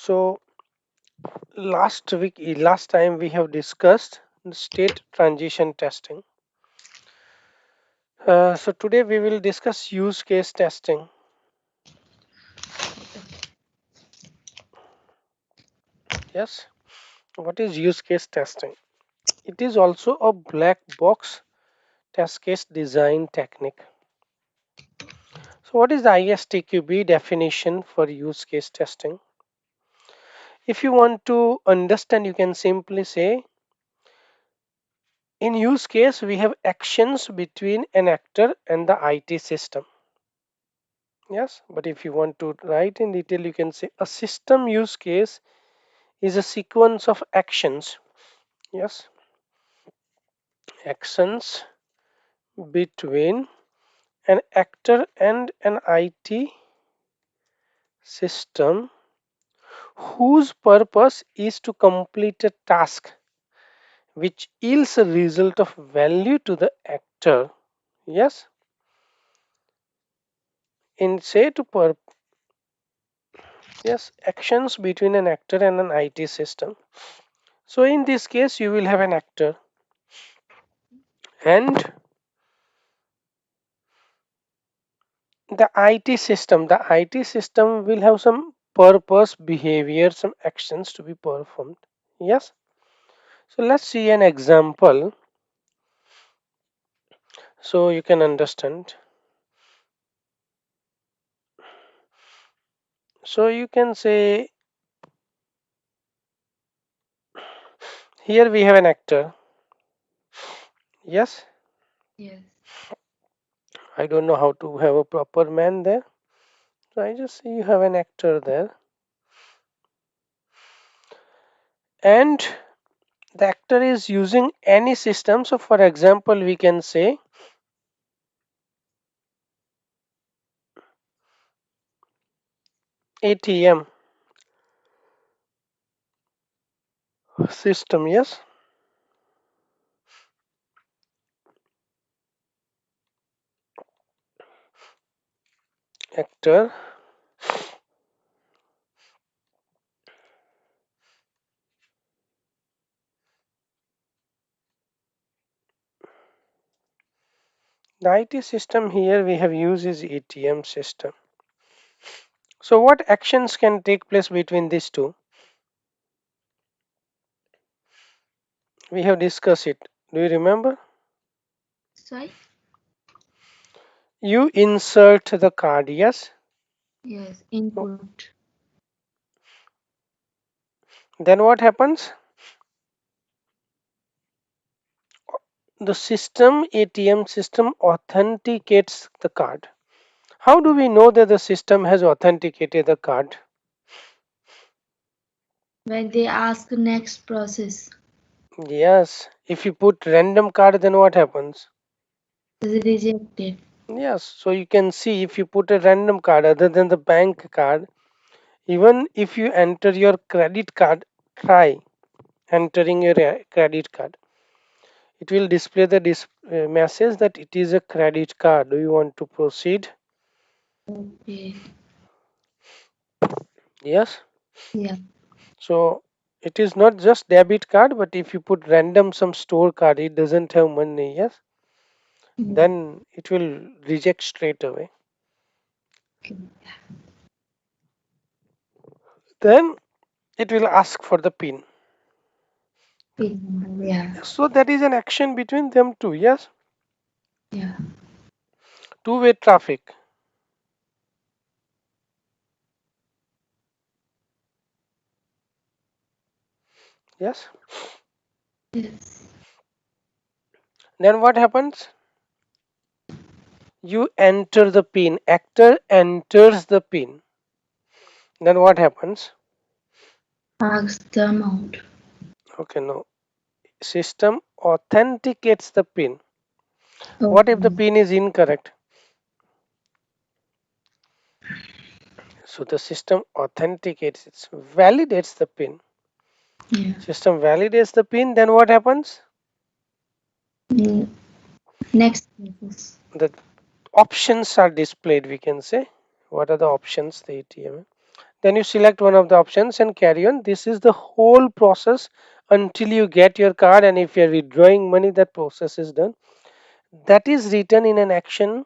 So last time we have discussed state transition testing. So today we will discuss use case testing. Yes, what is use case testing? It is also a black box test case design technique. So what is the ISTQB definition for use case testing? If you want to understand, you can simply say in use case we have actions between an actor and the IT system. Yes, but if you want to write in detail, you can say a system use case is a sequence of actions. Yes, actions between an actor and an IT system whose purpose is to complete a task which yields a result of value to the actor. Yes, in say to yes, actions between an actor and an IT system. So in this case, you will have an actor and the IT system will have some purpose, behavior, some actions to be performed. Yes. So let's see an example so you can understand. So you can say here we have an actor. Yes. Yes. I don't know how to have a proper man there. So I just see you have an actor there. And the actor is using any system. So for example, we can say ATM system. Yes. Actor the IT system here we have used is ATM system. So what actions can take place between these two? We have discussed it. Do you remember? Sorry? You insert the card, yes? Yes. Input. Then what happens? The system, ATM system authenticates the card. How do we know that the system has authenticated the card? When they ask next process, Yes. If you put random card, then what happens? is rejected. Yes. So you can see if you put a random card other than the bank card, even if you enter your credit card, try entering your credit card. It will display the message that it is a credit card. Do you want to proceed? Okay. Yes. Yeah. So it is not just debit card, but if you put random some store card, it doesn't have money. Yes. Mm, Then it will reject straight away. okay. Then it will ask for the pin. Pin number. Yeah. So that is an action between them two. Yes. Yeah. Two-way traffic. Yes. Yes. Then what happens? You enter the pin. Actor enters the pin. Then what happens? Ask the amount. Okay, no. System authenticates the pin. What if the Okay. pin is incorrect? So the system authenticates, it validates the pin. Yeah. System validates the pin, then what happens? Mm, next process. The options are displayed, we can say. What are the options? The ATM. Then you select one of the options and carry on. This is the whole process until you get your card, and if you're withdrawing money, that process is done. That is written in an action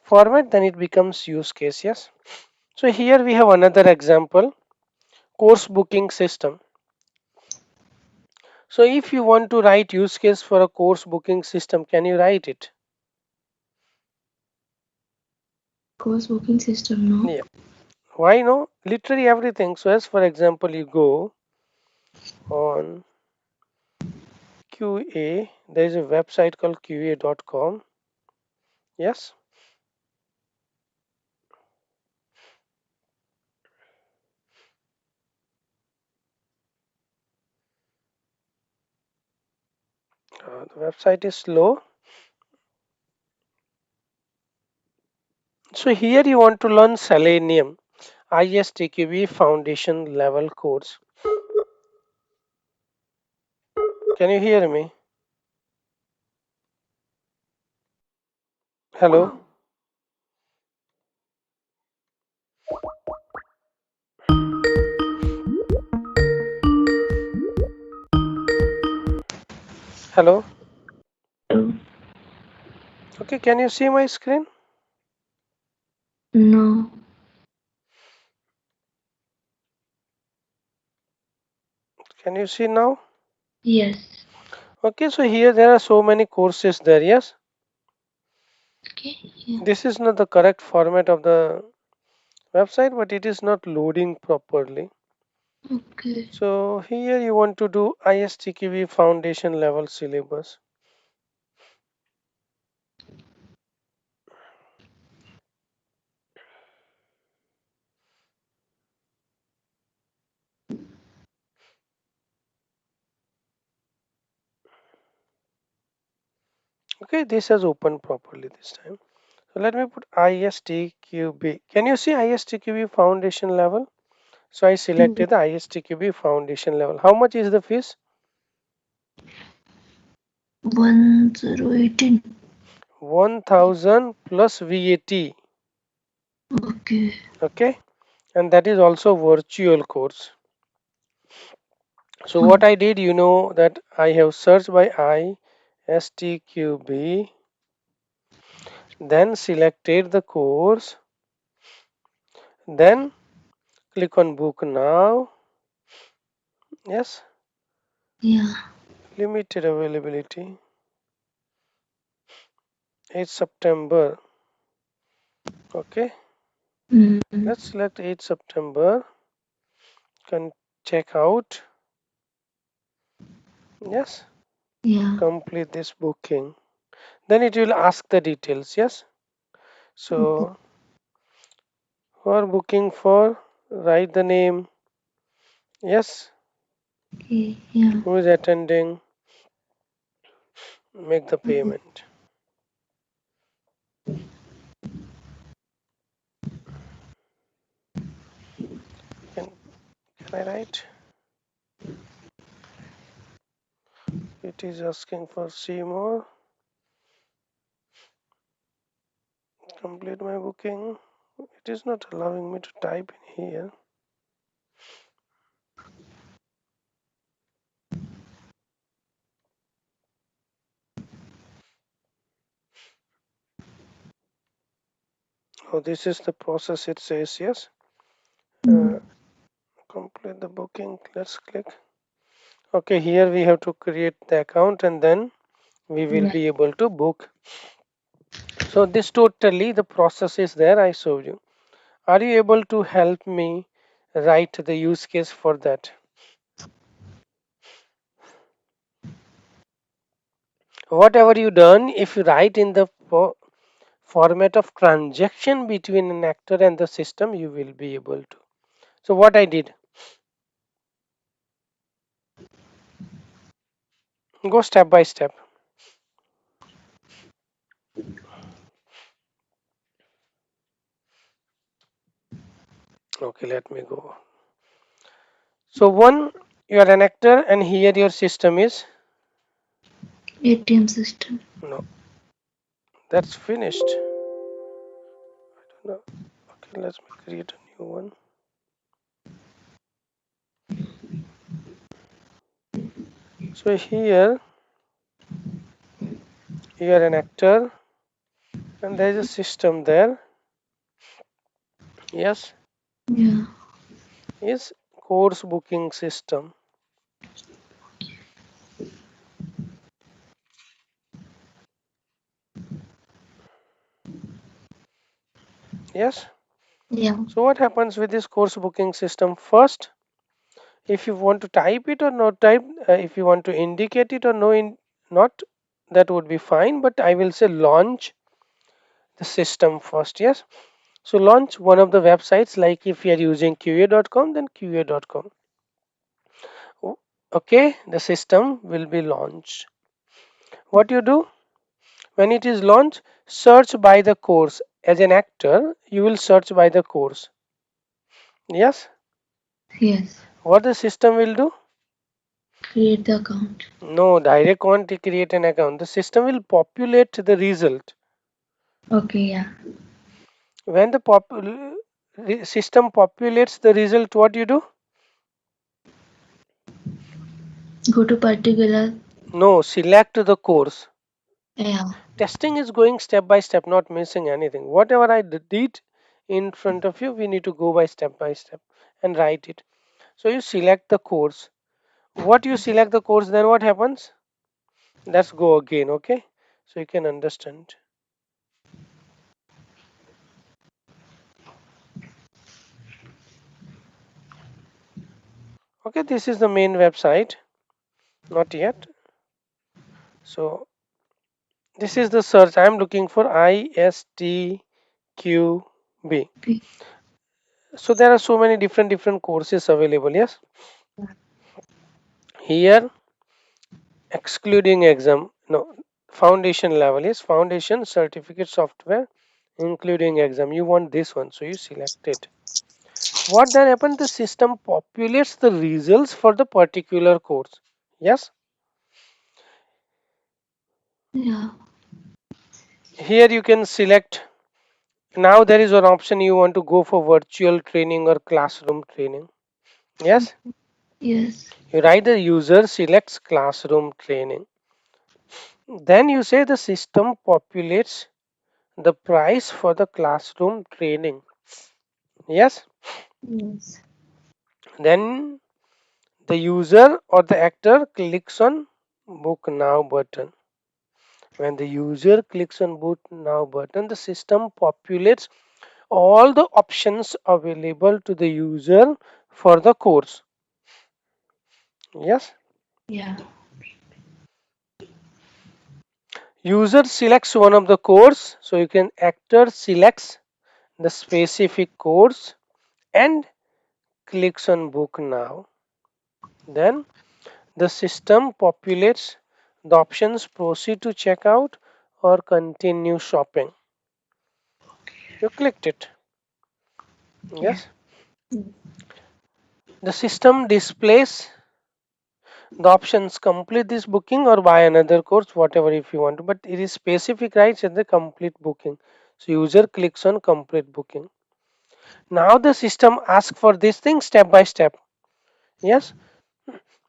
format, then it becomes use case. Yes. So here we have another example, course booking system. So if you want to write use case for a course booking system, can you write it? Course booking system, no? Yeah. Why no? Literally everything. So as for example, you go on QA, there is a website called QA.com. Yes. The website is slow. So here you want to learn Selenium, ISTQB foundation level course. Can you hear me? Hello? Hello? Oh, Okay, can you see my screen? no. Can you see now? Yes. Okay, so here there are so many courses there, yes? Okay. Yeah. This is not the correct format of the website, but it is not loading properly. Okay. So here you want to do ISTQB foundation level syllabus. Okay, this has opened properly this time. So let me put ISTQB. Can you see ISTQB foundation level? So I Mm, selected the ISTQB foundation level. How much is the fees? 1018. 1000 plus VAT. Okay. Okay, and that is also virtual course. So Oh, what I did, that I have searched by ISTQB, then selected the course, then click on book now. Yes, yeah. limited availability. 8 September. Okay, Mm, let's select 8 September. Can check out. Yes, yeah. complete this booking. Then it will ask the details. Yes, so who are booking for? Write the name. Yes, Okay. Yeah. who is attending? Make the Mm, payment. Can I write? It is asking for see more. Complete my booking. It is not allowing me to type in here. Oh, this is the process. It says yes. mm, Uh, complete the booking. Let's click. Okay, here we have to create the account and then we will yeah. be able to book. So this totally the process is there. I showed you. Are you able to help me write the use case for that? Whatever you done, if you write in the format of transaction between an actor and the system, you will be able to. So what I did, go step by step. Okay, let me go. So one, you are an actor and here your system is, ATM system. no, that's finished. No. Okay, let me create a new one. So here you are an actor and there is a system there. Yes, Yeah. is course booking system. Yes. Yeah. So what happens with this course booking system? First, if you want to type it or not type, if you want to indicate it or not, that would be fine. But I will say launch the system first. Yes. So launch one of the websites, like if you are using QA.com, then QA.com. Okay, the system will be launched. What you do when it is launched? Search by the course. As an actor, you will search by the course. Yes. Yes. What the system will do? Create the account. No, direct won't create an account. The system will populate the result. Okay. Yeah. When the system populates the result, what you do? Go to particular. No, select the course. Yeah. Testing is going step by step, not missing anything. Whatever I did in front of you, we need to go by step and write it. So you select the course. What you select the course, then what happens? Let's go again, okay? So you can understand. Okay, this is the main website. Not yet. So this is the search. I am looking for ISTQB. Okay. So there are so many different courses available. Yes. Here, excluding exam. No, foundation level is foundation certificate software, including exam. You want this one, so you select it. What then happens? The system populates the results for the particular course. Yes. Yeah. Here you can select. Now there is an option you want to go for virtual training or classroom training. Yes. Yes. You write the user selects classroom training. Then you say the system populates the price for the classroom training. Yes. Yes. Then the user or the actor clicks on book now button. When the user clicks on book now button, the system populates all the options available to the user for the course. Yes. Yeah. User selects one of the course, so you can actor selects the specific course and clicks on book now. Then the system populates the options proceed to checkout or continue shopping. You clicked it. Yeah. Yes. The system displays the options complete this booking or buy another course, whatever if you want to, but it is specific rights at the complete booking. So user clicks on complete booking. Now the system asks for this thing step by step. Yes.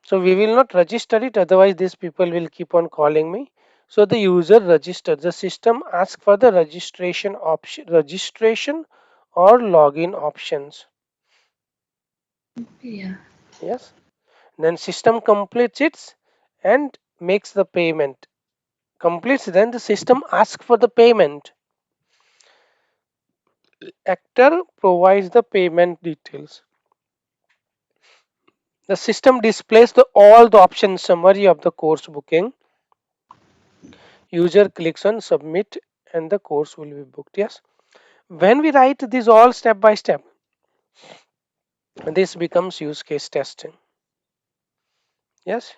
So we will not register it, otherwise these people will keep on calling me. So the user registers. The system asks for the registration option, registration or login options. Yeah. Yes. Then system completes it and makes the payment. Completes, then the system asks for the payment. Actor provides the payment details. The system displays all the option summary of the course booking. User clicks on submit and the course will be booked. Yes. When we write this all step by step, this becomes use case testing. Yes.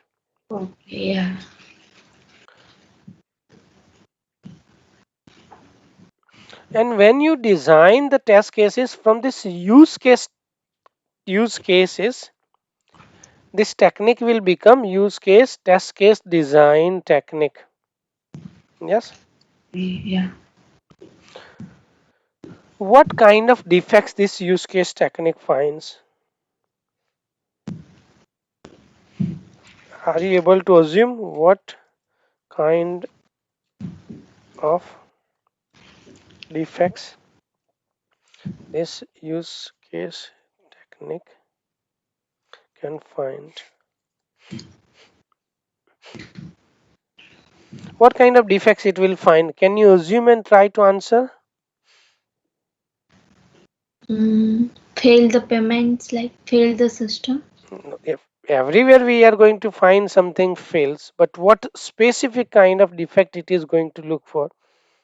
Okay. Yeah. And when you design the test cases from this use cases, this technique will become use case test case design technique. Yes. Yeah. What kind of defects this use case technique finds? Are you able to assume what kind of defects this use case technique can find? What kind of defects it will find? Can you assume and try to answer? Fail the payments, like fail the system. If everywhere we are going to find something fails, but what specific kind of defect it is going to look for?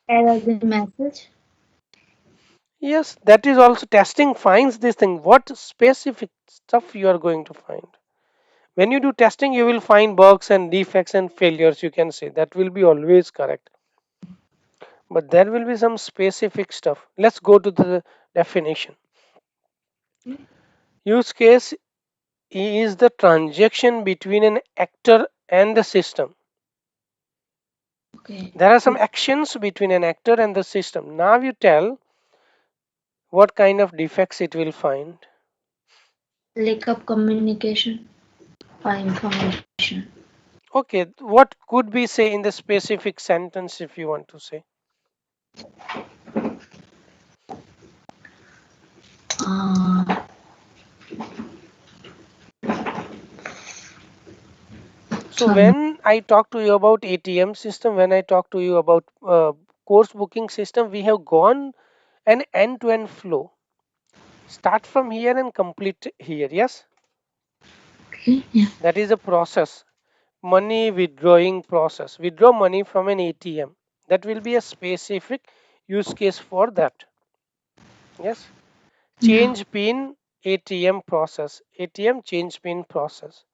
Error the message. Yes, that is also testing finds this thing. What specific stuff you are going to find? When you do testing, you will find bugs and defects and failures. You can say that will be always correct, but there will be some specific stuff. Let's go to the definition. Use case is the transaction between an actor and the system. Okay. There are some actions between an actor and the system. Now you tell what kind of defects it will find. Lack of communication or information. Okay, what could be say in the specific sentence if you want to say? Uh, So some when I talk to you about ATM system, when I talk to you about course booking system, we have gone an end-to-end flow. Start from here and complete here. Yes, okay, yeah, that is a process. Money withdrawing process. Withdraw money from an ATM. That will be a specific use case for that. Yes. yeah, Change pin ATM process. ATM change pin process.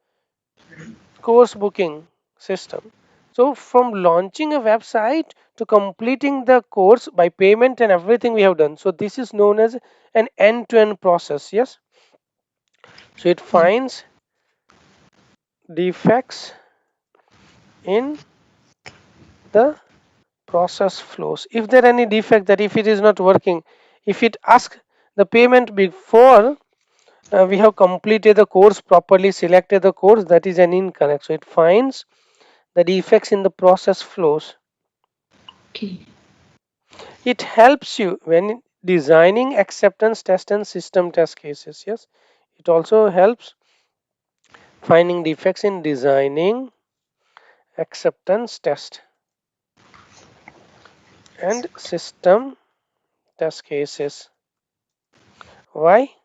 Course booking system. So from launching a website to completing the course by payment and everything we have done. So this is known as an end-to-end process. Yes. So it yeah, finds defects in the process flows. If there any defect that if it is not working, if it asks the payment before we have completed the course properly, selected the course, that is an incorrect. So it finds the defects in the process flows. okay, It helps you when designing acceptance test and system test cases. Yes, it also helps finding defects in designing acceptance test and system test cases. Why?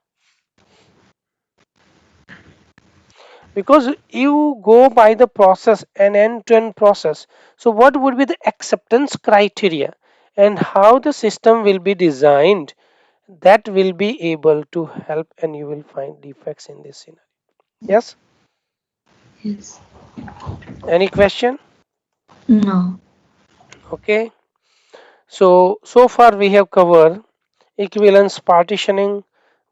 Because you go by the process, an end-to-end process. So what would be the acceptance criteria and how the system will be designed, that will be able to help and you will find defects in this scenario. Yes, yes, any question? no, Okay, so far we have covered equivalence partitioning,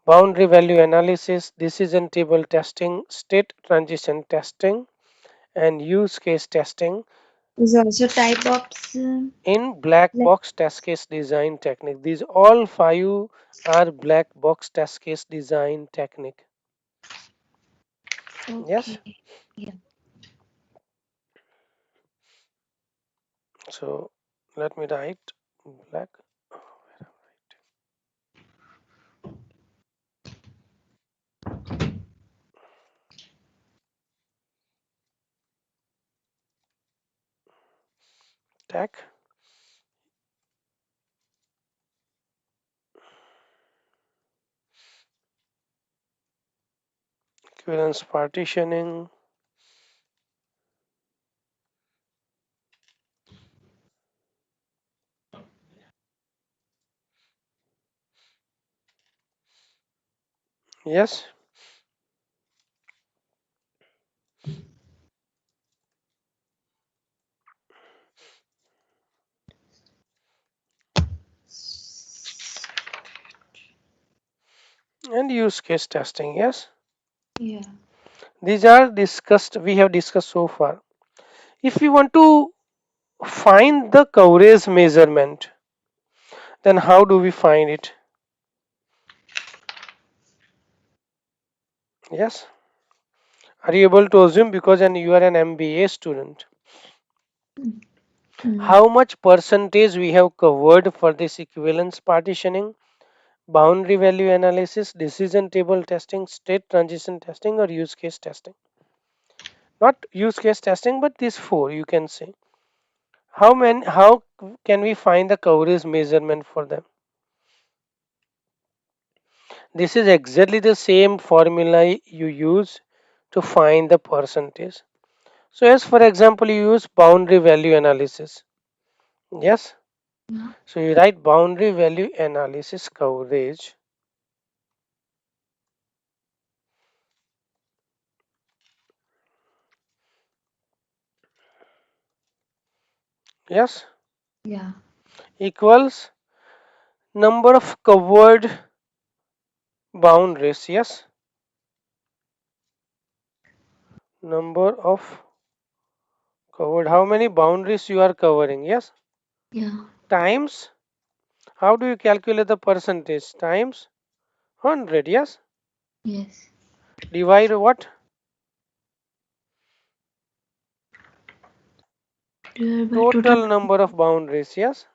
boundary value analysis, decision table testing, state transition testing, and use case testing is also type of in black like box test case design technique. These all five are black box test case design technique. Yes. okay, yeah, So let me write black tech equivalence partitioning. Yes. And use case testing. Yes. yeah, These are discussed. We have discussed so far. If we want to find the coverage measurement, then how do we find it? Yes. Are you able to assume because you are an MBA student? Mm, How much percentage we have covered for this equivalence partitioning, boundary value analysis, decision table testing, state transition testing, or use case testing? Not use case testing, but these four you can say. How can we find the coverage measurement for them? This is exactly the same formula you use to find the percentage. So as for example, you use boundary value analysis. Yes. yeah, So you write boundary value analysis coverage. Yes. yeah, Equals number of covered boundaries. Yes. Number of covered. How many boundaries you are covering? Yes. yeah, Times. How do you calculate the percentage? Times 100. Yes. yes. Divide what? Divided by total. Total number of boundaries. Yes.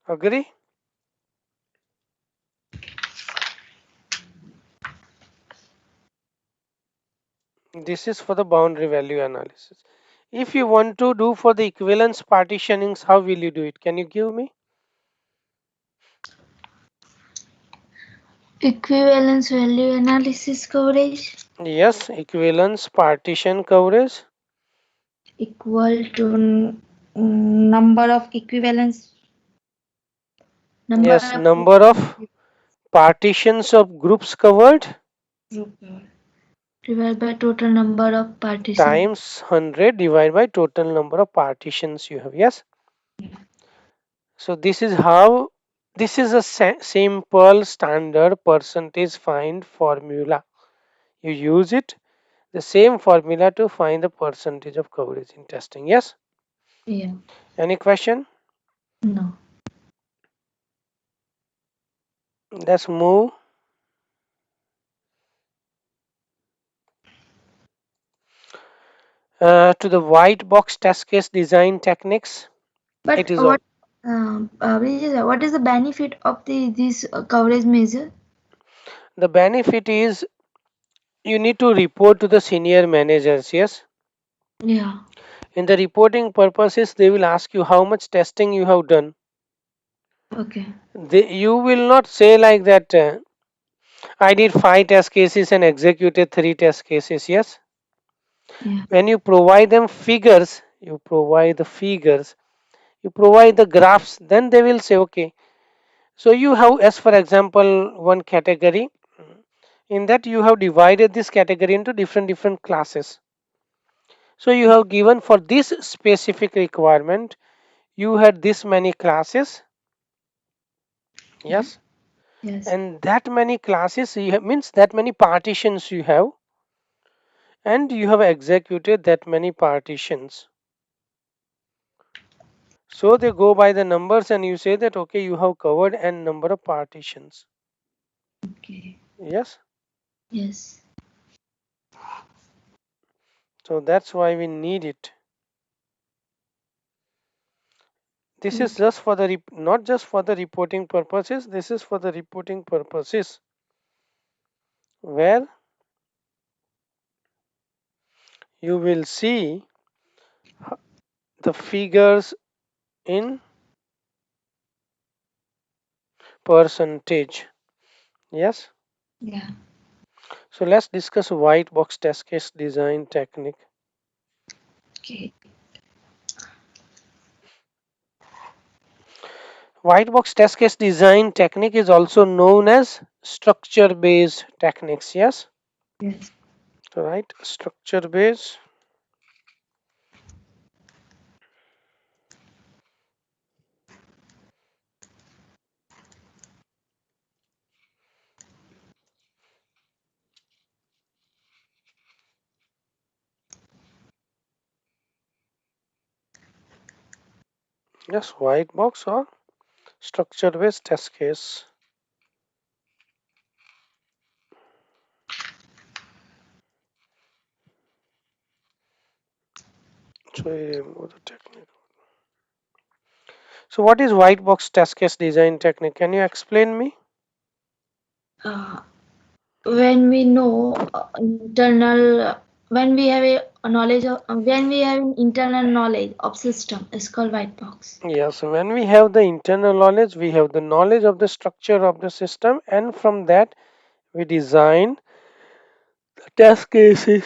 Agree? This is for the boundary value analysis. If you want to do for the equivalence partitionings, how will you do it? Can you give me? Equivalence value analysis coverage Yes, equivalence partition coverage. equal to number of equivalence number Yes, of number of partitions of groups covered group divided by total number of partition. times 100 divided by total number of partitions you have. Yes. So this is a simple standard percentage find formula. You use it, the same formula to find the percentage of coverage in testing. Yes. Yeah. Any question? No. Let's move to the white box test case design techniques. It But is all. what is the benefit of this coverage measure? The benefit is you need to report to the senior managers. Yes. Yeah. In the reporting purposes, they will ask you how much testing you have done. Okay. You will not say like that. I did 5 test cases and executed 3 test cases. Yes. Yeah. When you provide them figures, you provide the figures, you provide the graphs, then they will say, okay. So you have, as for example, one category. In that you have divided this category into different classes. So you have given for this specific requirement, you had this many classes. Yeah. Yes. Yes. And that many classes you have, means that many partitions you have, and you have executed that many partitions. So they go by the numbers and you say that okay, you have covered n number of partitions. Okay. Yes. Yes. So that's why we need it. This is Okay. just for the not just for the reporting purposes. This is for the reporting purposes where you will see the figures in percentage. Yes. Yeah. So let's discuss white box test case design technique. Okay. White box test case design technique is also known as structure based techniques. Yes. Yes. So right, structure based. Yes, white box or structure based test case. So, remove the technique. So what is white box test case design technique? Can you explain me? Uh, when we know internal, when we have a knowledge of, when we have an internal knowledge of system, is called white box. Yes, when we have the internal knowledge, we have the knowledge of the structure of the system, and from that we design the test cases.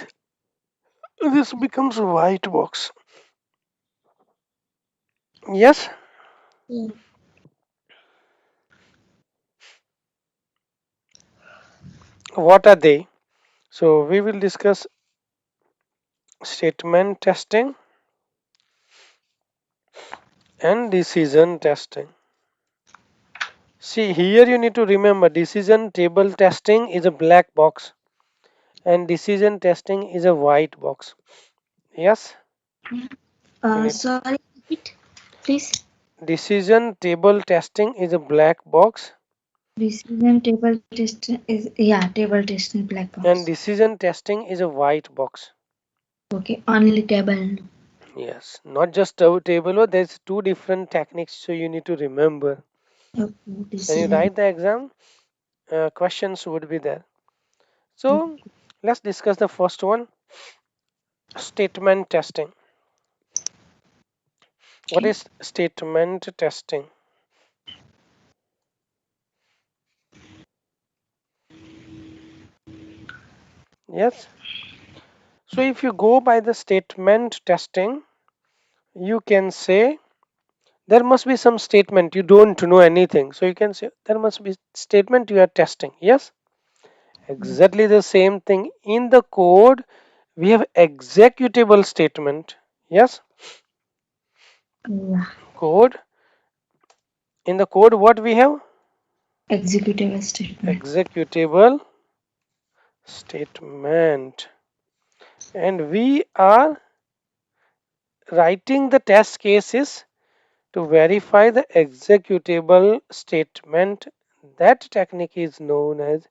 This becomes a white box. Yes, Yeah. what are they? So we will discuss statement testing and decision testing. See, here you need to remember decision table testing is a black box and decision testing is a white box. Yes, you need. Sorry, repeat, please. Decision table testing is a black box Decision table test is, yeah, table test in black and box. decision testing is a white box. Okay, only table. Yes, not just a table, but there's two different techniques, so you need to remember. Okay, When you decision. write the exam, questions would be there. So let's discuss the first one, statement testing. What Okay. is statement testing? Yes. So if you go by the statement testing, you can say there must be some statement you don't know anything. So you can say there must be statement you are testing. Yes. Exactly the same thing in the code. We have executable statement. Yes. Yeah. Code. In the code, what we have? Executable statement. Executable statement. And we are writing the test cases to verify the executable statement. That technique is known as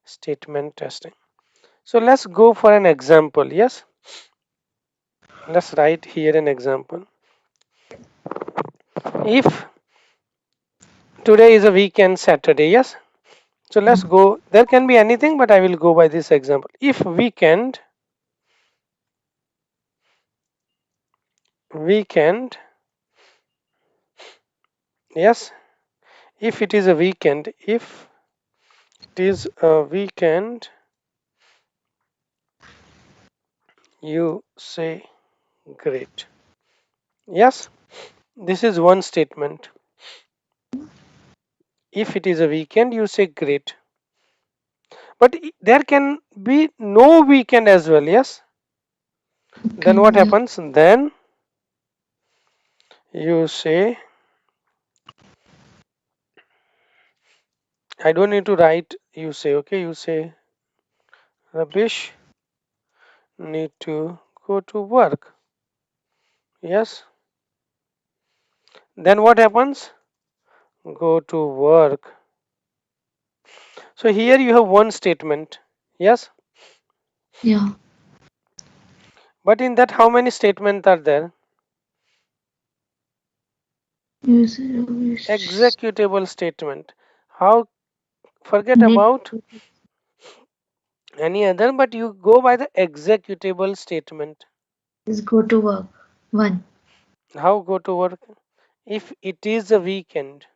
statement testing. So let's go for an example. Yes, let's write here an example. If today is a weekend, Saturday, yes. So let's go. There can be anything, but I will go by this example. If weekend, yes. If it is a weekend, if it is a weekend, you say great. Yes, this is one statement. If it is a weekend, you say great. But there can be no weekend as well. Yes. Then Okay, what yeah. happens? Then you say, I don't need to write. You say, okay, you say, Rabish need to go to work. Yes. Then what happens? Go to work. So here you have one statement. Yes. Yeah. But in that, how many statements are there? User Executable statement. How forget need about any other, but you go by the executable statement. is go to work. One. How go to work? If it is a weekend,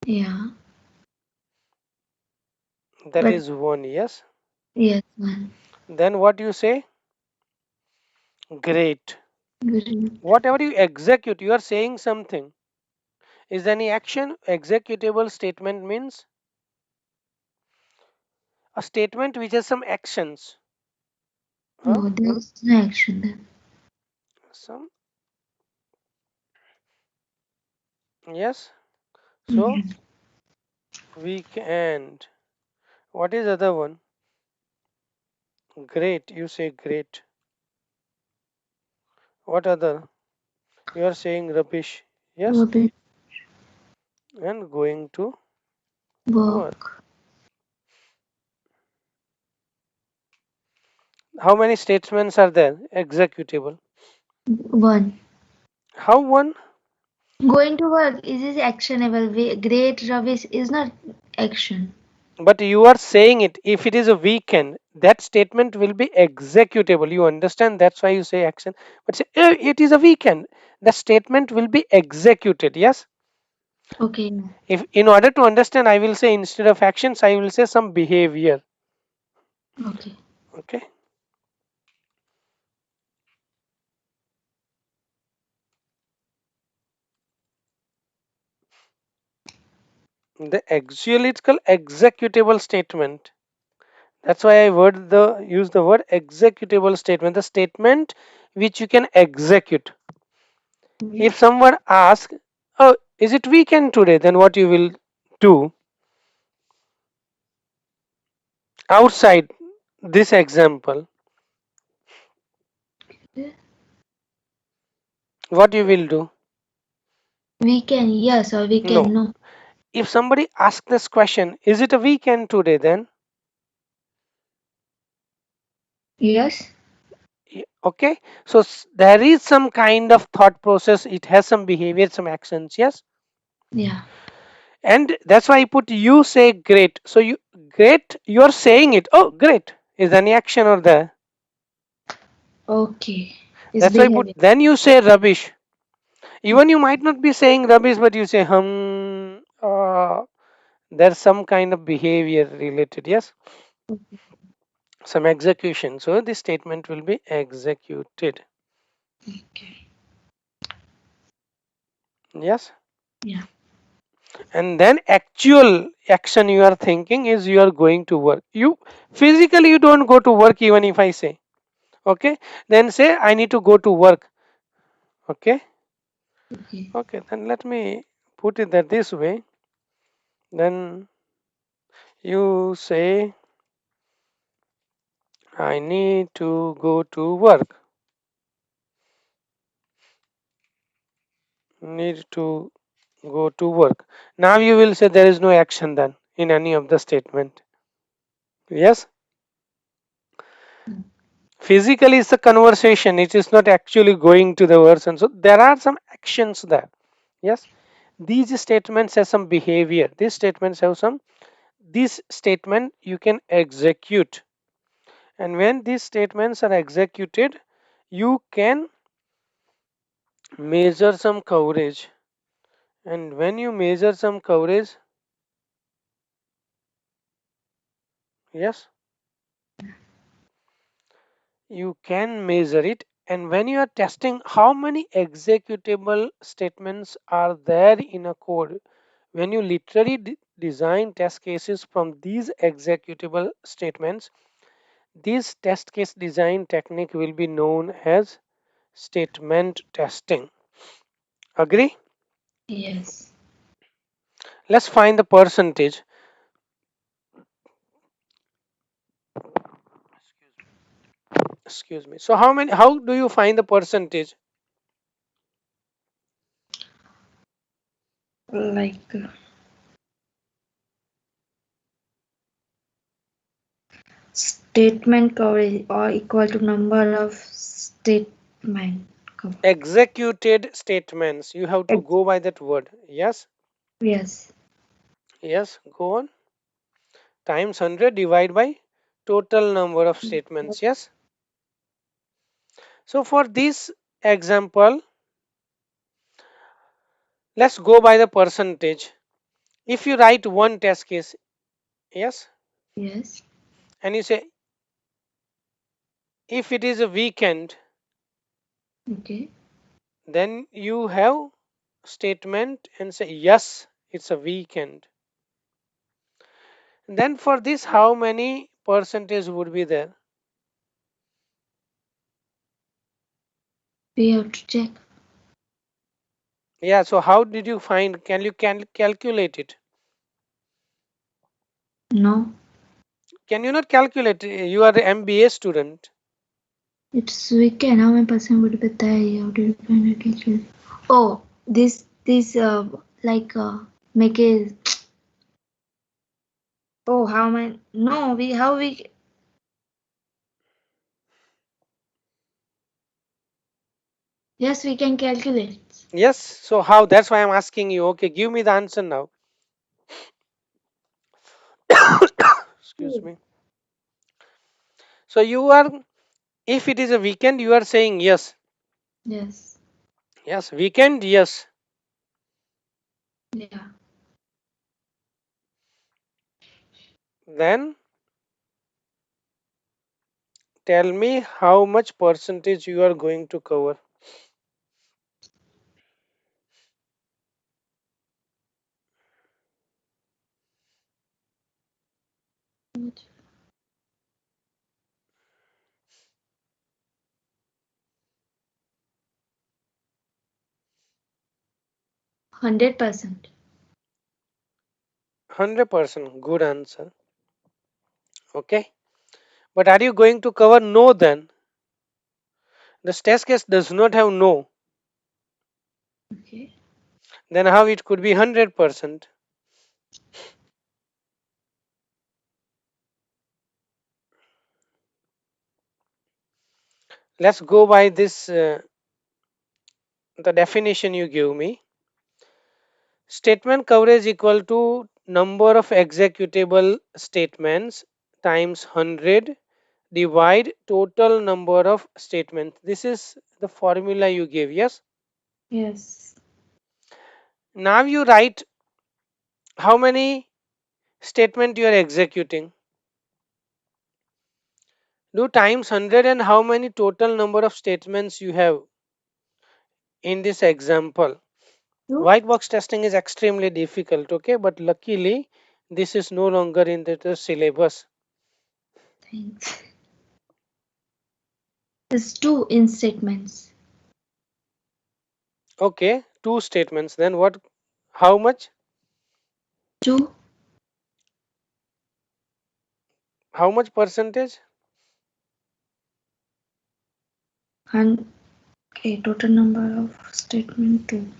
Yeah. that But is one, yes. yes, one. Then what you say? Great. Great. Whatever you execute, you are saying something. Is there any action? Executable statement means a statement which has some actions. Huh? No, there's no action then. Some, yes. So Mhm. weekend. What is other one? Great. You say great. What other? You are saying rubbish. Yes. Robin And going to work. work. How many statements are there? Executable. One. How one? Going to work is actionable. Great rubbish is not action. But you are saying it. If it is a weekend, that statement will be executable. You understand? That's why you say action. But say, it is a weekend. The statement will be executed. Yes. Okay. If in order to understand, I will say instead of actions, I will say some behavior. Okay. Okay. The actually it's called executable statement. That's why I use the word executable statement. The statement which you can execute. Yeah. If someone asks, "Oh, is it weekend today?" Then what you will do outside this example? What you will do? We can yes or we No. can no. If somebody asks this question, "Is it a weekend today?" Then Yes. okay. So there is some kind of thought process. It has some behavior, some actions. Yes. Yeah. And that's why I put you say great. So you great, you're saying it. Oh, great. Is any action or there? Okay. It's That's why I put behavior. then you say rubbish. Even you might not be saying rubbish, but you say there's some kind of behavior related. Yes, some execution. So this statement will be executed. Okay. Yes, Yeah. and then actual action you are thinking is you are going to work. You physically you don't go to work even if I say okay, then say I need to go to work. Okay, Okay. okay, then let me put it that this way. Then you say I need to go to work. Need to go to work. Now you will say there is no action then in any of the statement. Yes, physically it's a conversation. It is not actually going to the person. So there are some actions there. Yes, these statements have some behavior. These statements have some. This statement you can execute, and when these statements are executed, you can measure some coverage. And when you measure some coverage, yes, you can measure it. And when you are testing how many executable statements are there in a code, when you literally design test cases from these executable statements, this test case design technique will be known as statement testing. Agree? Yes. Let's find the percentage. Excuse me. So how do you find the percentage? Like statement coverage or equal to number of statement cover. Executed statements. You have to Ex- go by that word. Yes. yes. Yes. Go on. Times 100 divide by total number of statements. Yes. So for this example, let's go by the percentage. If you write one test case, yes, Yes. and you say if it is a weekend, Okay. then you have statement and say yes, it's a weekend. Then for this, how many percentage would be there? We have to check. Yeah. So how did you find? Can you calculate it? No. Can you not calculate? You are the MBA student. It's weekend. How many percent would be there? How do you find it actually? Oh, this like make it. Oh, how many? No, we how we. Yes, we can calculate. Yes. So how? That's why I'm asking you. Okay, give me the answer now. Excuse True. me. So you are, if it is a weekend, you are saying yes. Yes. Yes, weekend, yes. Yeah. Then tell me how much percentage you are going to cover. 100%. 100%. Good answer. Okay. But are you going to cover no then? The test case does not have no. Okay. Then how it could be 100%? Let's go by this, the definition you give me. Statement coverage equal to number of executable statements times 100 divide total number of statements. This is the formula you gave. Yes. Yes. Now you write how many statement you are executing. Do times 100 and how many total number of statements you have in this example. True. White box testing is extremely difficult, okay, but luckily this is no longer in the syllabus. Thanks. It's two in statements. Okay, two statements. Then what? How much? Two. How much percentage? And okay, total number of statement two.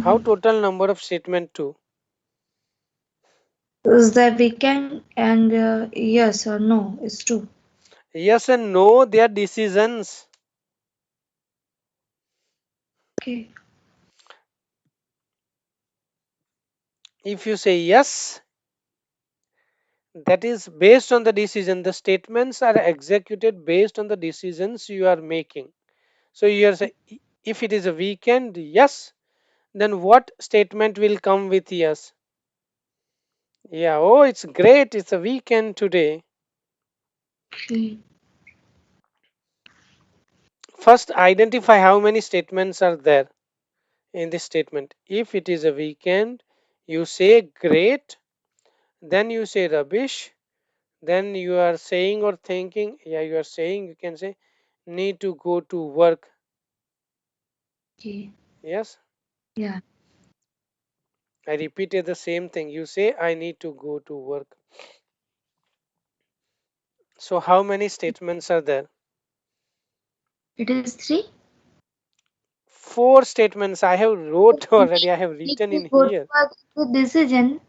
How Mhm. total number of statement two? Is that we can and yes or no? It's two. Yes and no, they are decisions. Okay. If you say yes, that is based on the decision. The statements are executed based on the decisions you are making. So you are saying if it is a weekend, yes, then what statement will come with yes? Yeah, oh, it's great. It's a weekend today. Okay. First, identify how many statements are there in this statement. If it is a weekend, you say great, then you say rubbish, then you are saying or thinking, yeah, you are saying, you can say, need to go to work. Okay. Yes, Yeah. I repeated the same thing. You say, I need to go to work. So, how many statements are there? It is three. Four statements. I have wrote already. I have Need written to in go to here. work with decision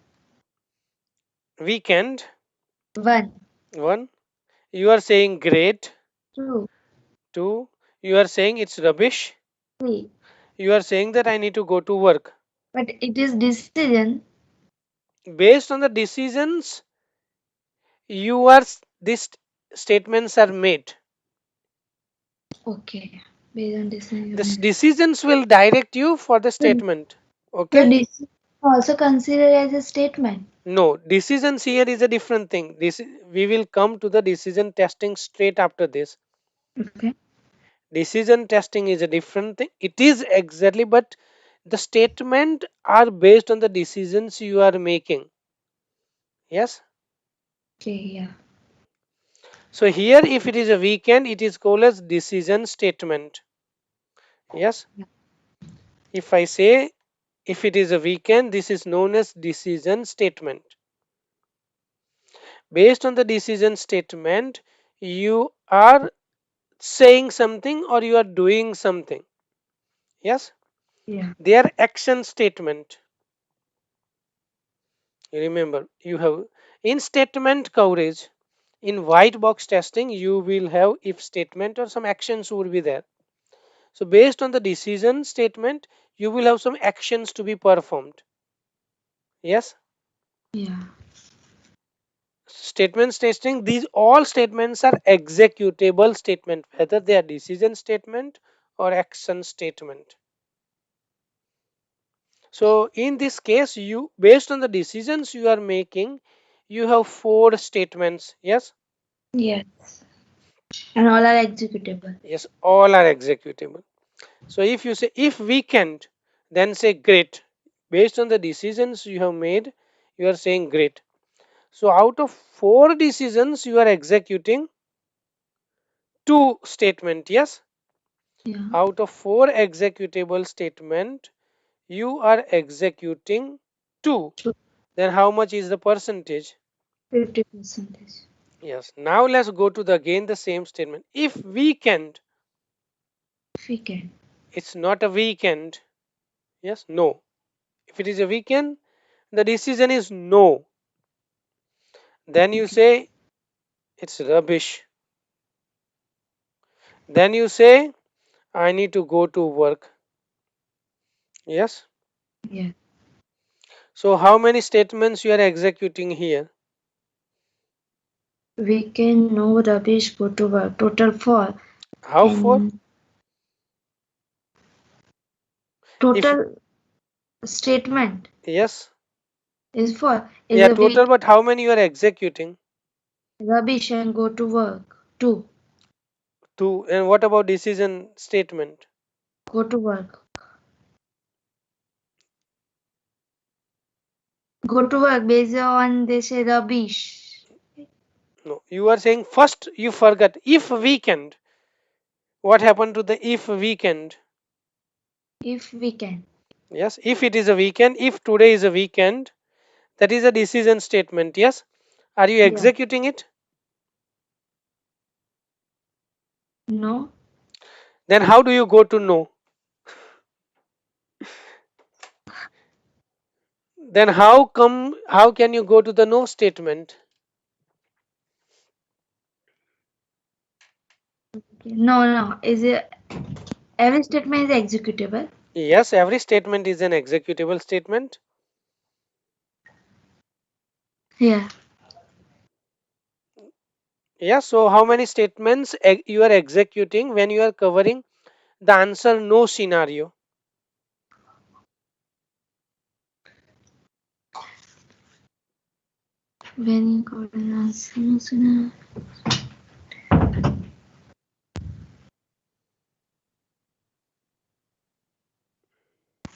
Weekend, one. one. You are saying great, Two. two. You are saying it's rubbish. Three. You are saying that I need to go to work. But it is decision. Based on the decisions you are these statements are made. Okay. Based on These decision. decisions will direct you for the So statement. so Okay. decision also considered as a statement. No, decisions here is a different thing. This we will come to the decision testing straight after this. Okay. Decision testing is a different thing. It is exactly, but the statement are based on the decisions you are making. Yes. Okay. Yeah. So here, if it is a weekend, it is called as decision statement. Yes. Yeah. If I say if it is a weekend, this is known as decision statement. Based on the decision statement, you are saying something or you are doing something. Yes, Yeah. they are action statement. Remember, you have in statement coverage, in white box testing, you will have if statement or some actions would be there. So based on the decision statement, you will have some actions to be performed. Yes. Yeah. Statements testing, these all statements are executable statement, whether they are decision statement or action statement. So in this case, you based on the decisions you are making, you have four statements. Yes. Yes. And all are executable. Yes, all are executable. So if you say if weekend, then say great. Based on the decisions you have made, you are saying great. So out of four decisions, you are executing two statement. Yes. Yeah. Out of four executable statement, you are executing two. True. Then how much is the percentage? 50%. Yes. Now let's go to the again the same statement. If weekend, We can. it's not a weekend. Yes. No. If it is a weekend, the decision is no. Then you Okay. say it's rubbish. Then you say I need to go to work. Yes. Yeah. So how many statements you are executing here? We can no rubbish go to work. Total 4. How four? And If total statement yes. is 4. Is Yeah, a total, week but how many you are executing? rubbish and go to work. 2. Two. And what about decision statement? Go to work. Go to work based on they say rubbish. No. You are saying first you forgot if weekend. What happened to the if weekend? If we can. Yes, if it is a weekend, if today is a weekend, that is a decision statement. Yes. Are you Yeah. executing it? No. Then how do you go to no? Then how can you go to the no statement? No, no. Is it every statement is executable? Yes, every statement is an executable statement. Yeah. Yes, so how many statements you are executing when you are covering the answer no scenario? When you go to answer,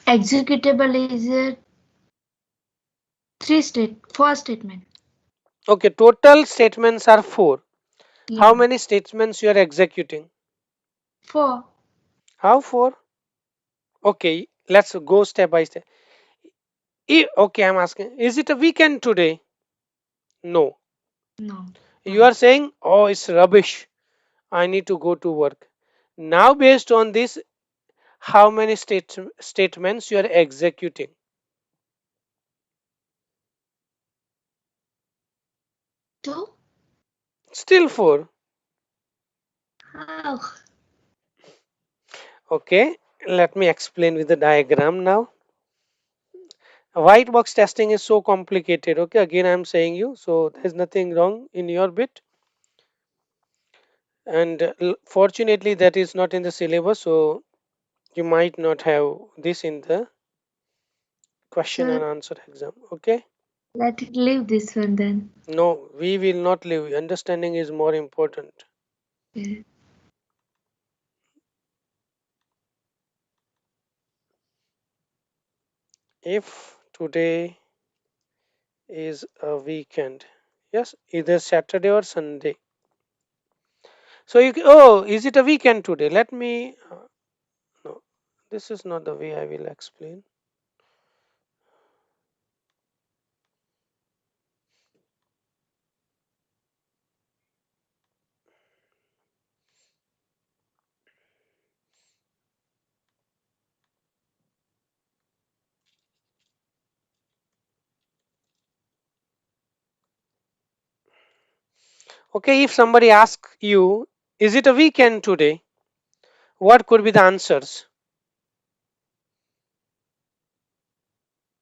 executable is four statement. Okay, total statements are four. How Yeah. many statements you are executing? Four. How four? Okay, let's go step by step. Okay, I'm asking, is it a weekend today? No. No. You are saying, oh, it's rubbish. I need to go to work. Now, based on this, how many statements you are executing? Two. Still four. How? Okay, let me explain with the diagram now. White box testing is so complicated. Okay, again, I'm saying you, so there's nothing wrong in your bit. And fortunately, that is not in the syllabus, so you might not have this in the question So and answer exam. Okay, let it leave this one then. no, we will not leave. Understanding is more important. Yeah. If today is a weekend, yes, either Saturday or Sunday. So oh, is it a weekend today? Let me no, this is not the way I will explain. Okay, if somebody asks you, is it a weekend today? What could be the answers?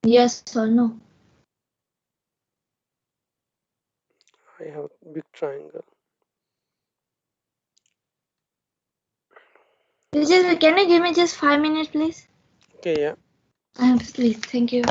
Yes or no? I have big triangle. Can you give me just 5 minutes, please? Okay, yeah. Please, thank you.